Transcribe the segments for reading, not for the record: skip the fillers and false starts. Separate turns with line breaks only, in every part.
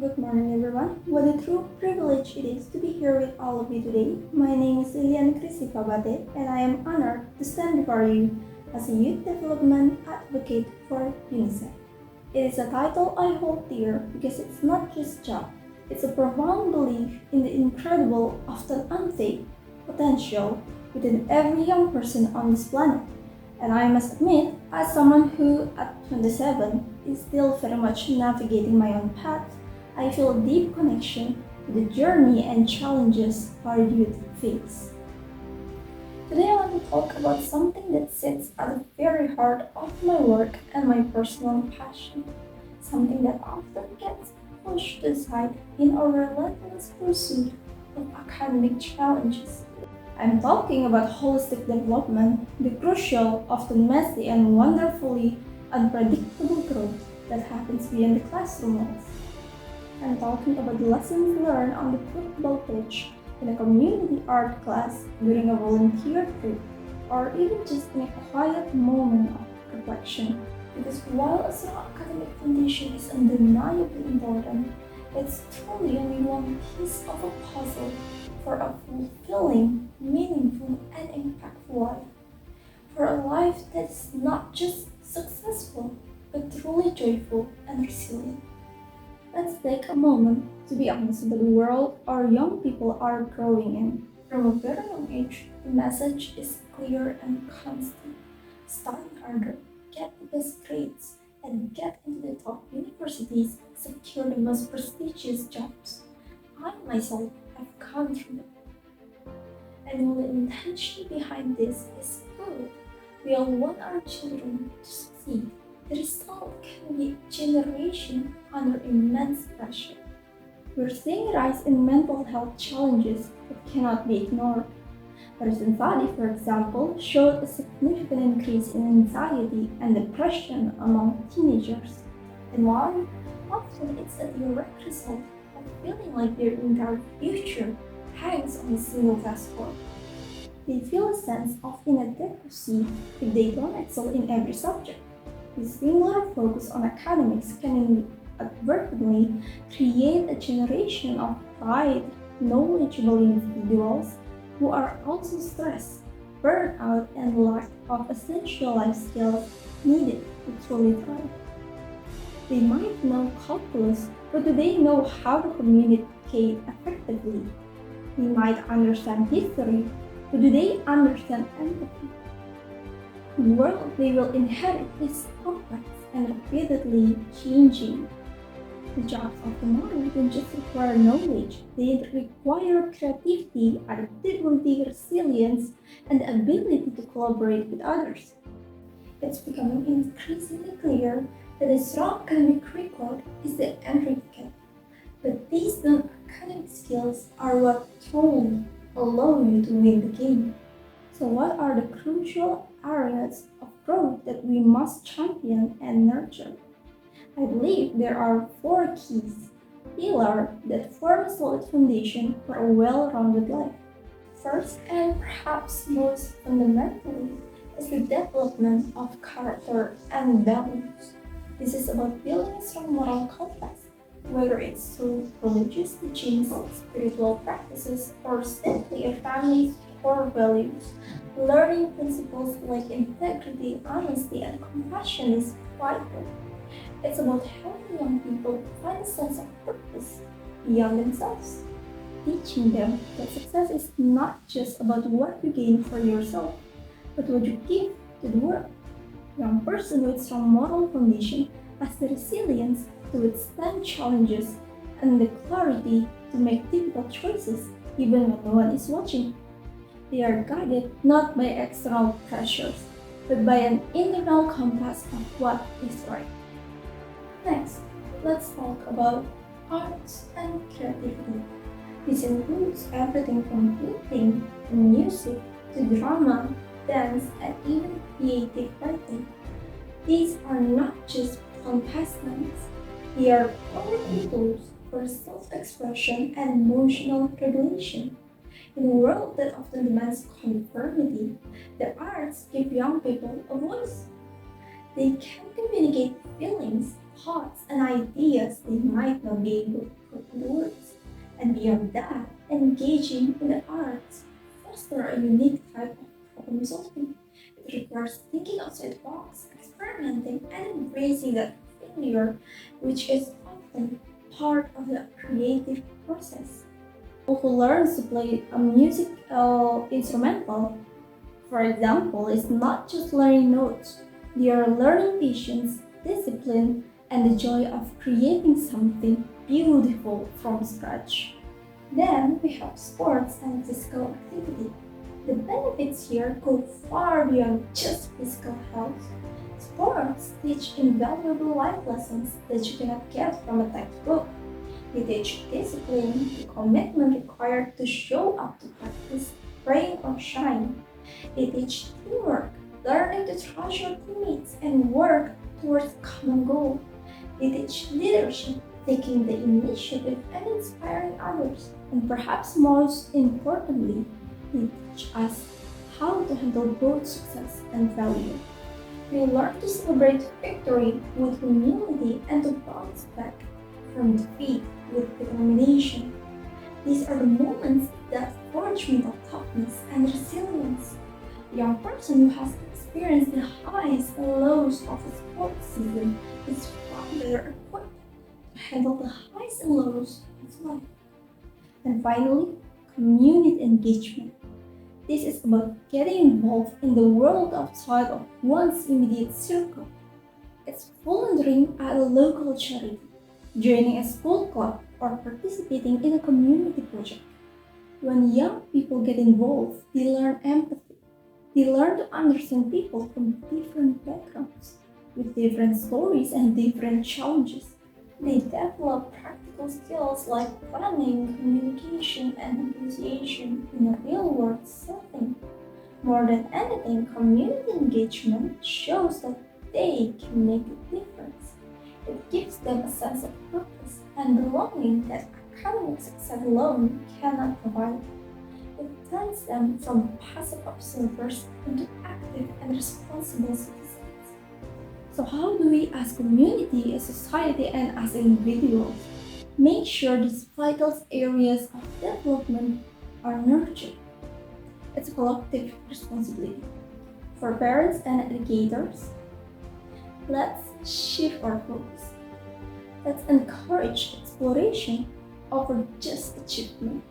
Good morning, everyone. What a true privilege it is to be here with all of you today. My name is Liliant Christie, Bate, and I am honored to stand before you as a youth development advocate for UNICEF. It is a title I hold dear because it's not just a job, it's a profound belief in the incredible, often untapped potential within every young person on this planet. And I must admit, as someone who at 27 is still very much navigating my own path, I feel a deep connection to the journey and challenges our youth face. Today I want to talk about something that sits at the very heart of my work and my personal passion, something that often gets pushed aside in our relentless pursuit of academic challenges. I'm talking about holistic development, the crucial, often messy, and wonderfully unpredictable growth that happens beyond the classroom walls. I'm talking about the lessons learned on the football pitch, in a community art class, during a volunteer trip, or even just in a quiet moment of reflection. Because while a strong academic foundation is undeniably important, it's truly only one piece of a puzzle for a fulfilling, meaningful, and impactful life. For a life that is not just successful, but truly joyful and resilient. Let's take a moment to be honest with the world our young people are growing in. From a very young age, the message is clear and constant. Study harder, get the best grades, and get into the top universities, secure the most prestigious jobs. I myself have gone through it. And while the intention behind this is good, we all want our children to succeed. The result can be a generation under immense pressure. We're seeing a rise in mental health challenges that cannot be ignored. A recent study, for example, showed a significant increase in anxiety and depression among teenagers. And why? Often it's a direct result of feeling like their entire future hangs on a single test score. They feel a sense of inadequacy if they don't excel in every subject. This singular focus on academics can inadvertently create a generation of bright, knowledgeable individuals who are also stressed, burned out, and lack of essential life skills needed to truly thrive. They might know calculus, but do they know how to communicate effectively? They might understand history, but do they understand empathy? The world they will inherit is complex and rapidly changing. The jobs of tomorrow don't just require knowledge, they require creativity, adaptability, resilience, and the ability to collaborate with others. It's becoming increasingly clear that a strong academic record is the entry ticket, but these non-academic skills are what truly allow you to win the game. So what are the crucial areas of growth that we must champion and nurture? I believe there are 4 keys, pillars that form a solid foundation for a well-rounded life. First, and perhaps most fundamentally, is the development of character and values. This is about building a strong moral compass, whether it's through religious teachings, spiritual practices, or simply a family's core values. Learning principles like integrity, honesty, and compassion is vital. It's about helping young people find a sense of purpose beyond themselves, teaching them that success is not just about what you gain for yourself, but what you give to the world. A young person with strong moral foundation has the resilience to withstand challenges and the clarity to make difficult choices even when no one is watching. They are guided not by external pressures, but by an internal compass of what is right. Next, let's talk about arts and creativity. This includes everything from painting to music to drama, dance, and even creative writing. These are not just fun pastimes, they are powerful tools for self-expression and emotional regulation. In a world that often demands conformity, the arts give young people a voice. They can communicate feelings, thoughts, and ideas they might not be able to put into words. And beyond that, engaging in the arts fosters a unique type of problem solving. It requires thinking outside the box, experimenting, and embracing that failure, which is often part of the creative process. Who learns to play a musical instrumental, for example, is not just learning notes. They are learning patience, discipline, and the joy of creating something beautiful from scratch. Then we have sports and physical activity. The benefits here go far beyond just physical health. Sports teach invaluable life lessons that you cannot get from a textbook. They teach discipline, the commitment required to show up to practice, rain or shine. They teach teamwork, learning to trust your teammates and work towards a common goal. They teach leadership, taking the initiative and inspiring others. And perhaps most importantly, they teach us how to handle both success and failure. We learn to celebrate victory with humility and to bounce back from defeat with determination. These are the moments that forge mental toughness and resilience. A young person who has experienced the highs and lows of a sports season is far better equipped to handle the highs and lows of life. And finally, community engagement. This is about getting involved in the world outside of one's immediate circle. It's volunteering at a local charity, joining a school club, or participating in a community project. When young people get involved, they learn empathy. They learn to understand people from different backgrounds, with different stories and different challenges. They develop practical skills like planning, communication, and negotiation in a real-world setting. More than anything, community engagement shows that they can make a difference. It gives them a sense of purpose and belonging that academic success alone cannot provide. It turns them from passive observers into active and responsible citizens. So how do we as community, as society, and as individuals make sure these vital areas of development are nurtured? It's a collective responsibility. For parents and educators, let's shift our focus. Let's encourage exploration over just achievement.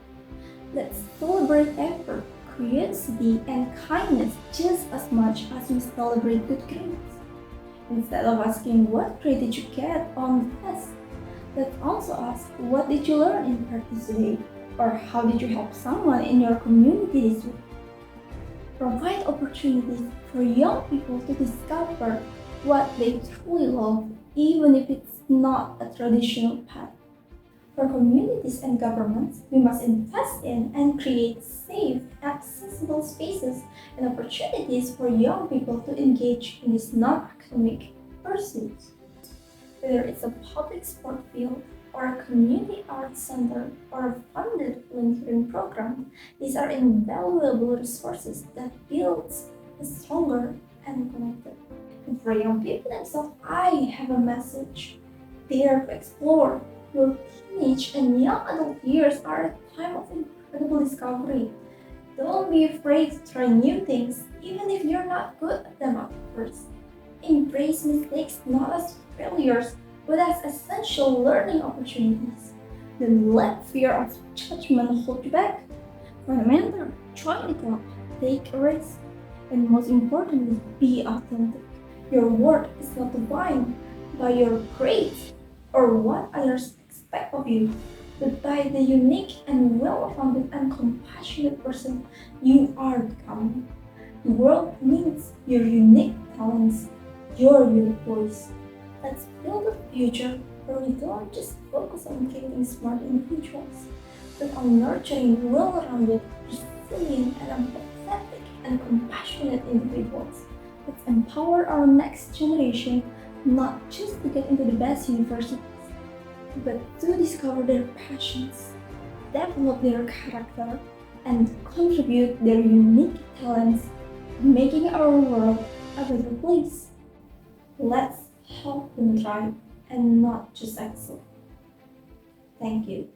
Let's celebrate effort, curiosity, and kindness just as much as we celebrate good grades. Instead of asking what grade did you get on the test, let's also ask what did you learn in practice today, or how did you help someone in your community this week. Provide opportunities for young people to discover what they truly love, even if it's not a traditional path. For communities and governments, we must invest in and create safe, accessible spaces and opportunities for young people to engage in these non-academic pursuits. Whether it's a public sport field or a community arts center or a funded volunteering program, these are invaluable resources that build a stronger and connected. And for young people themselves, I have a message. Dare to explore. Your teenage and young adult years are a time of incredible discovery. Don't be afraid to try new things, even if you're not good at them at first. Embrace mistakes not as failures, but as essential learning opportunities. Don't let fear of judgment hold you back. Find a mentor, join a club, take a risk, and most importantly, be authentic. Your worth is not defined by your grades or what others expect of you, but by the unique and well-rounded and compassionate person you are becoming. The world needs your unique talents, your unique voice. Let's build a future where we don't just focus on creating smart individuals, but on nurturing well-rounded, resilient, and empathetic and compassionate individuals. Let's empower our next generation not just to get into the best universities, but to discover their passions, develop their character, and contribute their unique talents, making our world a better place. Let's help them thrive and not just excel. Thank you.